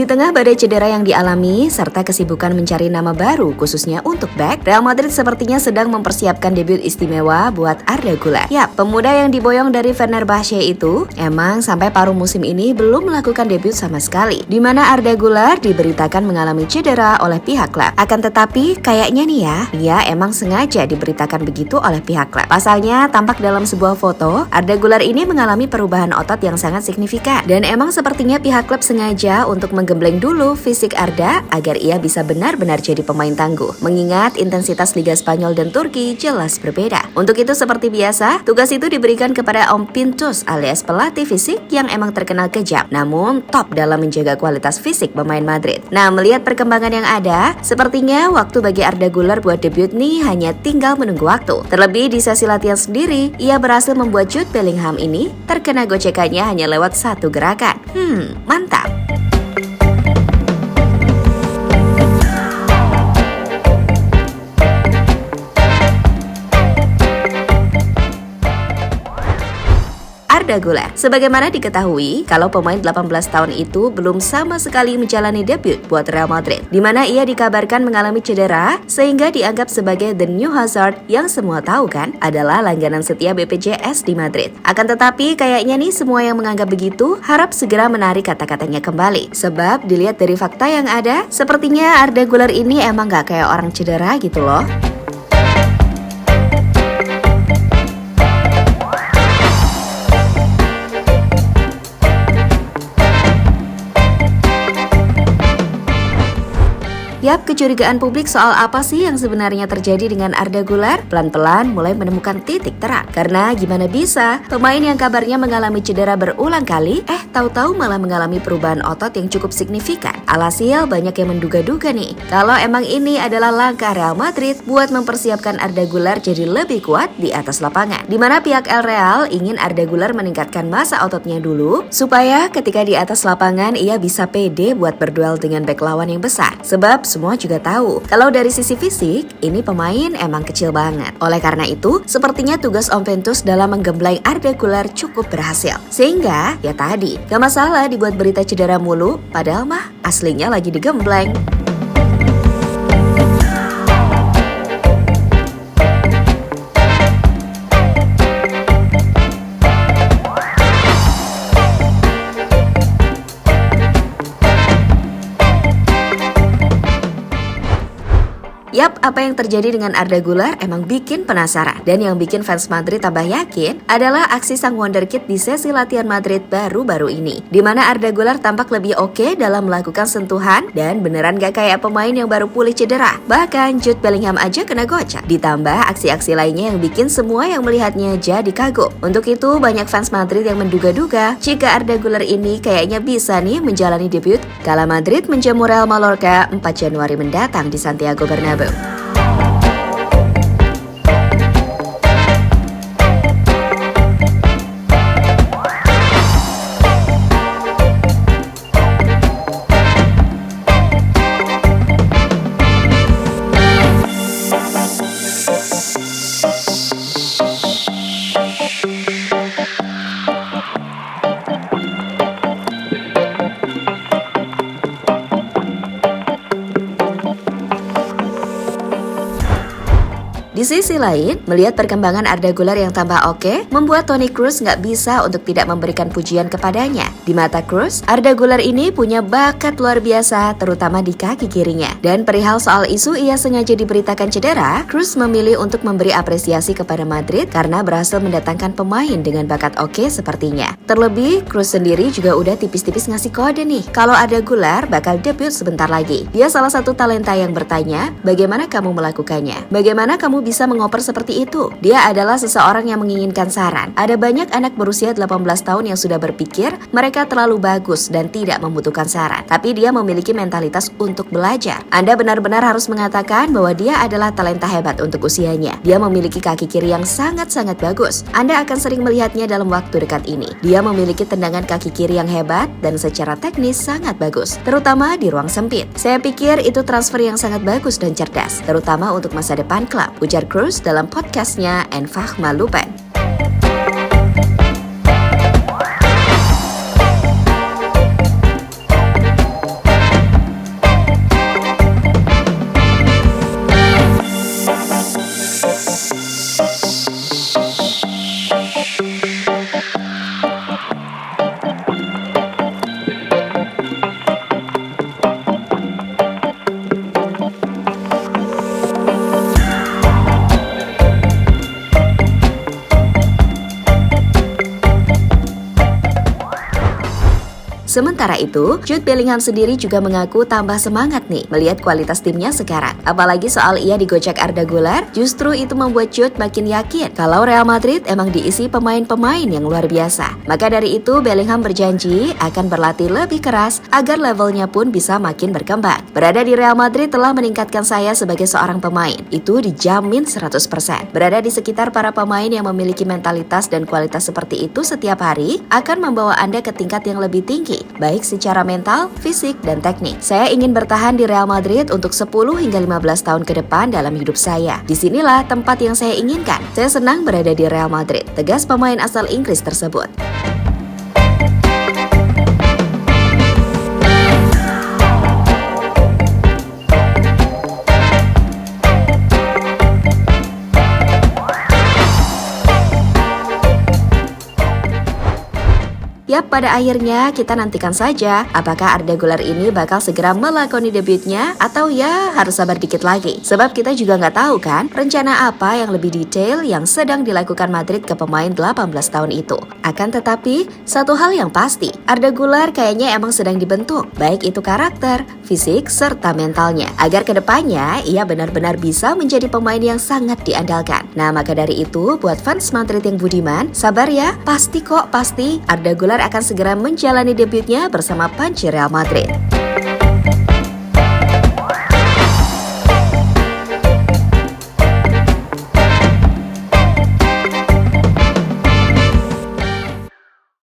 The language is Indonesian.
Di tengah badai cedera yang dialami, serta kesibukan mencari nama baru khususnya untuk bek, Real Madrid sepertinya sedang mempersiapkan debut istimewa buat Arda Güler. Ya, pemuda yang diboyong dari Fenerbahce itu emang sampai paruh musim ini belum melakukan debut sama sekali, di mana Arda Güler diberitakan mengalami cedera oleh pihak klub. Akan tetapi, kayaknya nih ya, dia emang sengaja diberitakan begitu oleh pihak klub. Pasalnya, tampak dalam sebuah foto, Arda Güler ini mengalami perubahan otot yang sangat signifikan, dan emang sepertinya pihak klub sengaja untuk menggembleng dulu fisik Arda agar ia bisa benar-benar jadi pemain tangguh. Mengingat intensitas Liga Spanyol dan Turki jelas berbeda. Untuk itu seperti biasa, tugas itu diberikan kepada Om Pintus alias pelatih fisik yang emang terkenal kejam, namun top dalam menjaga kualitas fisik pemain Madrid. Nah, melihat perkembangan yang ada, sepertinya waktu bagi Arda Güler buat debut nih hanya tinggal menunggu waktu. Terlebih di sesi latihan sendiri, ia berhasil membuat Jude Bellingham ini terkena gocekannya hanya lewat satu gerakan. Mantap. Arda Güler. Sebagaimana diketahui, kalau pemain 18 tahun itu belum sama sekali menjalani debut buat Real Madrid, di mana ia dikabarkan mengalami cedera sehingga dianggap sebagai the new Hazard yang semua tahu kan adalah langganan setia BPJS di Madrid. Akan tetapi kayaknya nih semua yang menganggap begitu harap segera menarik kata-katanya kembali. Sebab dilihat dari fakta yang ada, sepertinya Arda Güler ini emang gak kayak orang cedera gitu loh. Yap, kecurigaan publik soal apa sih yang sebenarnya terjadi dengan Arda Güler pelan-pelan mulai menemukan titik terang. Karena gimana bisa, pemain yang kabarnya mengalami cedera berulang kali, tahu-tahu malah mengalami perubahan otot yang cukup signifikan. Alhasil banyak yang menduga-duga nih, kalau emang ini adalah langkah Real Madrid buat mempersiapkan Arda Güler jadi lebih kuat di atas lapangan. Dimana pihak El Real ingin Arda Güler meningkatkan massa ototnya dulu, supaya ketika di atas lapangan ia bisa pede buat berduel dengan bek lawan yang besar. Sebab semua juga tahu, kalau dari sisi fisik, ini pemain emang kecil banget. Oleh karena itu, sepertinya tugas Om Pintus dalam menggembleng Arda Güler cukup berhasil. Sehingga, ya tadi, gak masalah dibuat berita cedera mulu, padahal mah aslinya lagi digembleng. Yap, apa yang terjadi dengan Arda Güler emang bikin penasaran. Dan yang bikin fans Madrid tambah yakin adalah aksi sang wonderkid di sesi latihan Madrid baru-baru ini. Dimana Arda Güler tampak lebih oke dalam melakukan sentuhan dan beneran gak kayak pemain yang baru pulih cedera. Bahkan Jude Bellingham aja kena gocek. Ditambah aksi-aksi lainnya yang bikin semua yang melihatnya jadi kagum. Untuk itu banyak fans Madrid yang menduga-duga jika Arda Güler ini kayaknya bisa nih menjalani debut kala Madrid menjamu Real Mallorca 4 Januari mendatang di Santiago Bernabeu. Di sisi lain, melihat perkembangan Arda Güler yang tambah oke, membuat Toni Kroos nggak bisa untuk tidak memberikan pujian kepadanya. Di mata Kroos, Arda Güler ini punya bakat luar biasa, terutama di kaki kirinya. Dan perihal soal isu ia sengaja diberitakan cedera, Kroos memilih untuk memberi apresiasi kepada Madrid karena berhasil mendatangkan pemain dengan bakat oke sepertinya. Terlebih, Kroos sendiri juga udah tipis-tipis ngasih kode nih, kalau Arda Güler bakal debut sebentar lagi. Dia salah satu talenta yang bertanya, bagaimana kamu melakukannya? Bagaimana kamu bisa mengoper seperti itu? Dia adalah seseorang yang menginginkan saran. Ada banyak anak berusia 18 tahun yang sudah berpikir mereka terlalu bagus dan tidak membutuhkan saran. Tapi dia memiliki mentalitas untuk belajar. Anda benar-benar harus mengatakan bahwa dia adalah talenta hebat untuk usianya. Dia memiliki kaki kiri yang sangat-sangat bagus. Anda akan sering melihatnya dalam waktu dekat ini. Dia memiliki tendangan kaki kiri yang hebat dan secara teknis sangat bagus, terutama di ruang sempit. Saya pikir itu transfer yang sangat bagus dan cerdas, terutama untuk masa depan klub, ujar Kroos dalam podcastnya Enfah Malupen. Sementara itu, Jude Bellingham sendiri juga mengaku tambah semangat nih melihat kualitas timnya sekarang. Apalagi soal ia digocek Arda Güler, justru itu membuat Jude makin yakin kalau Real Madrid emang diisi pemain-pemain yang luar biasa. Maka dari itu, Bellingham berjanji akan berlatih lebih keras agar levelnya pun bisa makin berkembang. Berada di Real Madrid telah meningkatkan saya sebagai seorang pemain. Itu dijamin 100%. Berada di sekitar para pemain yang memiliki mentalitas dan kualitas seperti itu setiap hari akan membawa Anda ke tingkat yang lebih tinggi, baik secara mental, fisik, dan teknik. Saya ingin bertahan di Real Madrid untuk 10 hingga 15 tahun ke depan dalam hidup saya. Disinilah tempat yang saya inginkan. Saya senang berada di Real Madrid, tegas pemain asal Inggris tersebut. Yap, pada akhirnya kita nantikan saja apakah Arda Güler ini bakal segera melakoni debutnya atau ya harus sabar dikit lagi. Sebab kita juga nggak tahu kan rencana apa yang lebih detail yang sedang dilakukan Madrid ke pemain 18 tahun itu. Akan tetapi, satu hal yang pasti, Arda Güler kayaknya emang sedang dibentuk, baik itu karakter, fisik, serta mentalnya. Agar kedepannya ia benar-benar bisa menjadi pemain yang sangat diandalkan. Nah, maka dari itu, buat fans Madrid yang budiman, sabar ya, pasti Arda Güler akan segera menjalani debutnya bersama panci Real Madrid.